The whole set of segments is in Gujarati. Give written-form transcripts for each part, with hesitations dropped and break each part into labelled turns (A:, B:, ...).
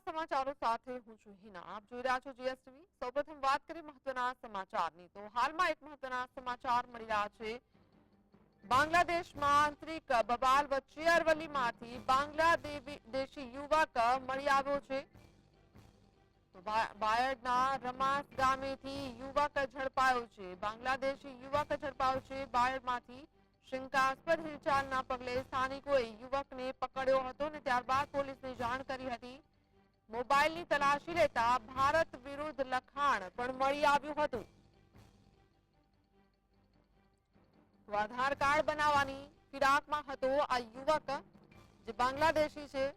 A: સમાચારો સાથે હું છું હિના. આપ જોઈ રહ્યા છો જીએસટીવી. સૌપ્રથમ વાત કરીએ મહત્વના સમાચારની. તો હાલમાં એક મહત્વના સમાચાર મળી રહ્યા છે. બાંગ્લાદેશમાં આંતરિક બબાલ વચ્ચે અરવલ્લીમાંથી બાંગ્લાદેશી યુવક મળી આવ્યો છે. તો બાયડના રમાસ ગામેથી યુવક ઝડપાયો છે. બાંગ્લાદેશી યુવક ઝડપાયો છે બાયડમાંથી. શંકાસ્પદ હિલચાલના પગલે સ્થાનિકોએ યુવકને પકડ્યો હતો અને ત્યારબાદ પોલીસને જાણ કરી હતી. મોબાઈલની તલાશી લેતા ભારત વિરુદ્ધ લખાણ પણ મળી આવ્યું હતું. તો આધાર કાર્ડ બનાવવાની ફિરાકમાં હતો આ યુવક, જે બાંગ્લાદેશી છે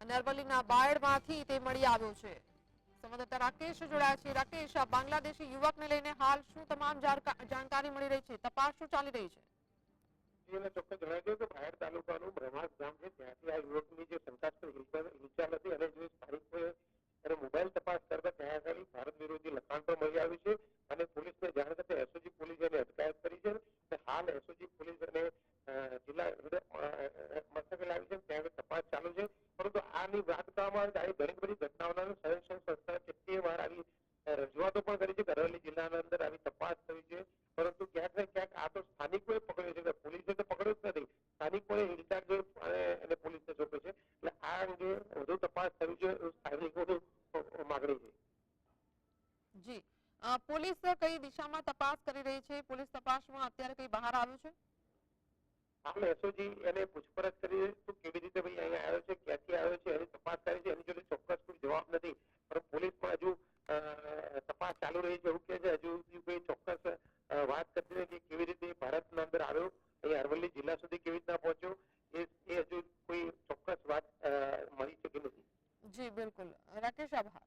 A: અને અરવલ્લીના બાયડમાંથી તે મળી આવ્યો છે. સંવાદદાતા રાકેશ જોડાયા છે. રાકેશ, આ બાંગ્લાદેશી યુવકને લઈને હાલ શું તમામ જાણકારી મળી રહી છે? તપાસ શું ચાલી રહી છે?
B: ચોક્કસ જણાવ્યું કે બાયડ તાલુકાનું બ્રહ્માસ ગામ છે, ત્યાંથી આ યુવકની જે શંકાસ્પદ હિલચાલ હતી અને જે સ્થાનિકોએ એને મોબાઈલ તપાસ કરતા ત્યાં આગળ ભારત વિરોધી લખાણ પણ મળી આવ્યું છે અને પોલીસને જાણ થતા એસઓજી પોલીસે એને અટકાયત કરી છે. હાલ એસઓજી પોલીસ અને જિલ્લા મથકે લાવી છે, ત્યાં તપાસ ચાલુ છે. પરંતુ આની વાત કરવામાં આવે તો ઘણી બધી ઘટનાઓના સંરક્ષણ સંસ્થા કેટલીય વાર આવી રજૂઆતો પણ કરી છે કે અરવલ્લી જિલ્લાના અંદર આવી તપાસ થવી છે, પરંતુ ક્યાંક ને ક્યાંક આ તો સ્થાનિકોએ પકડ્યો છે, પોલીસે તો પકડ્યો જ નથી. સ્થાનિકોએ હિલચાલ જોઈ અને પોલીસને સોંપ્યો છે. એટલે આ અંગે વધુ તપાસ થવી જોઈએ એવું સ્થાનિકોની માગણી છે.
A: જી, પોલીસ કઈ દિશામાં તપાસ કરી રહી છે? પોલીસ તપાસમાં અત્યારે કઈ બહાર આવ્યું છે?
B: હાલ એસઓજી એને પૂછપરછ કરી તો કેવી રીતે ભાઈ અહીંયા આવ્યો છે, ક્યાંથી આવ્યો છે એની તપાસ કરી છે. એની જોડે ચોક્કસ કોઈ જવાબ નથી, પણ પોલીસમાં હજુ તપાસ ચાલુ રહી છે એવું કે છે. હજુ કોઈ ચોક્કસ વાત કરતી નથી કે કેવી રીતે ભારતના અંદર આવ્યો, અહીં અરવલ્લી જિલ્લા સુધી કેવી રીતના પહોંચ્યો, એ હજુ કોઈ ચોક્કસ વાત મળી છે કે નથી.
A: જી બિલકુલ રાકેશ, આભાર.